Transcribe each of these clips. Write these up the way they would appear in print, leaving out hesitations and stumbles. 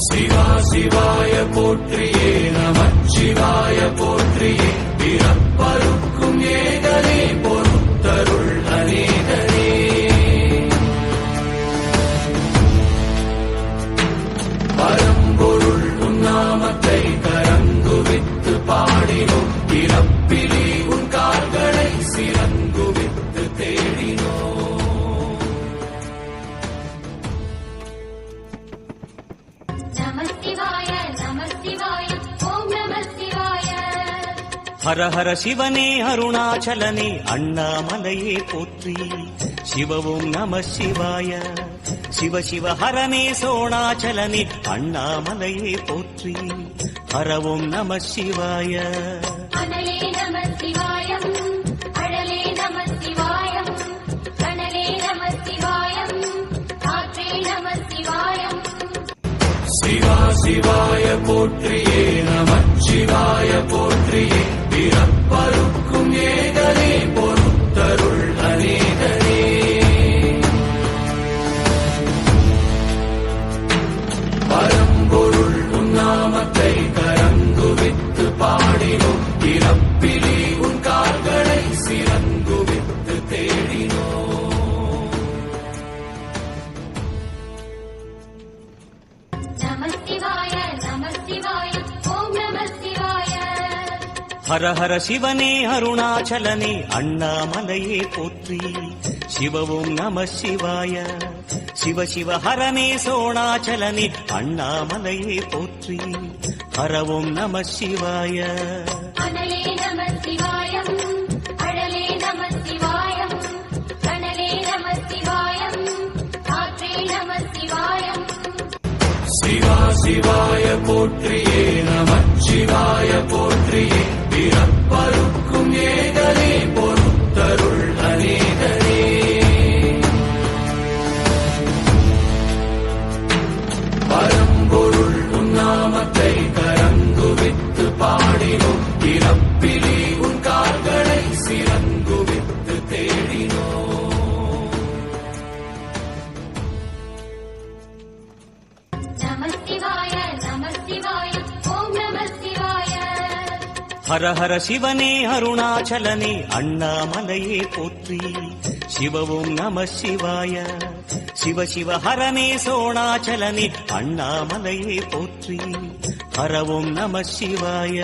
சிவா சிவாய போற்றியே நமச்சிவாய போற்றியே பிறப்பருக்கும் ஏகனே பொறுத்தருள் அநேகனே பரம்பொருள் உன்னாமத்தை கரங்குவித்து பாடினோம் பிறப்பிலே உன் கால்களை சிறங்குவித்து தேடினோம். ஹர ஹர சிவனே அருணாச்சலனே அண்ணாமலையே போற்றி சிவவும் நம சிவாய சிவ சிவ ஹரனே சோணாச்சலனே அண்ணாமலையே போற்றி ஹரவும் நம சிவாய. சிவா சிவாய போற்றியே நமச்சிவாய போற்றியே பிறப்பருக்கும் ஏகனே பொறுத்தருள் அநேகனே பரம்பொருள் உன்னாமத்தை கரங்குவித்து பாடினோம் பிறப்பிலே உன் கால்களை சிறங்குவித்து தேடினோம். ஹர ஹர சிவனே அருணாச்சலனே அண்ணாமலையே போற்றி சிவவும் நம சிவாய சிவ சிவ ஹரனே சோணாச்சலனே அண்ணாமலையே போற்றி ஹரவும் நம சிவாய. சிவா சிவாய போற்றியே நமச்சிவாய போற்றியே பிறப்பருக்கும் ஏகனே பொறுத்தருள் அநேகனே பரம்பொருள் உன்னாமத்தை கரங்குவித்து பாடினோம் பிறப்பிலே உன் கால்களை சிறங்குவித்து தேடினோம். ஹர ஹர சிவனே அருணாச்சலனே அண்ணாமலையே போற்றி சிவவும் நம சிவாய சிவ சிவ ஹரனே சோணாச்சலனே அண்ணாமலையே போற்றி ஹரவும் நம சிவாய.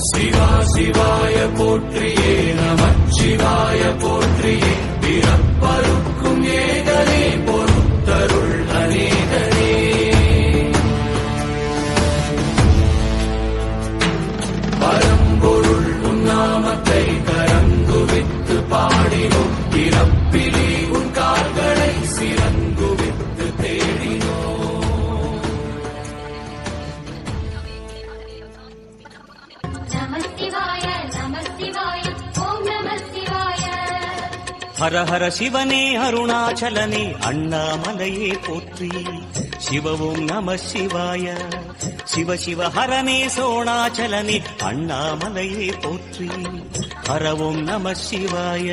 சிவா சிவாய போற்றியே நமச்சிவாய போற்றியே பிறப்பருக்கும் ஏகனே பொறுத்தருள் அநேகனே பரம்பொருள் உன்னாமத்தை கரங்குவித்து பாடினோம் பிறப்பிலே உன் கால்களை சிறங்குவித்து தேடினோம். ஹர ஹர சிவனே அருணாச்சலனே அண்ணாமலையே போற்றி சிவவும் நம சிவாய சிவ சிவ ஹரனே சோணாச்சலனே அண்ணாமலையே போற்றி ஹரவும் நம சிவாய.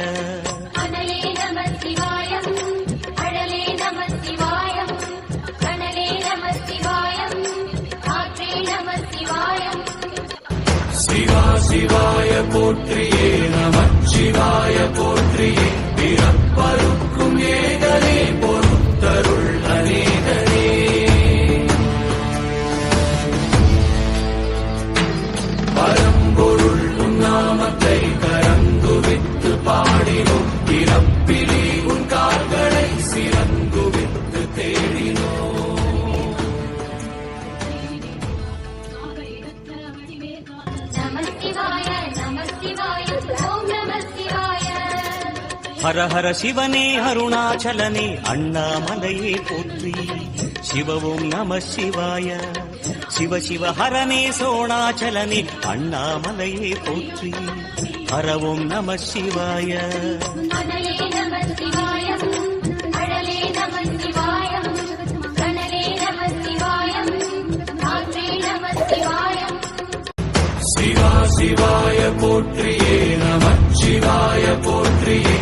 சிவா சிவாய போற்றியே நமச்சிவாய போற்றியே பிறப்பருக்கும் ஏகனே பொறுத்தருள் அநேகனே பரம்பொருள் உன்னாமத்தை கரங்குவித்து பாடினோம் பிறப்பிலே உன் கால்களை சிறங்குவித்து தேடினோம். ஹர ஹர சிவனே அருணாச்சலனே அண்ணாமலையே போற்றி சிவவும் நம சிவாய சிவ சிவ ஹரனே சோணாச்சலனே அண்ணாமலையே போற்றி ஹரவும் நம சிவாய. சிவாய போற்றியே நமச்சிவாய போற்றியே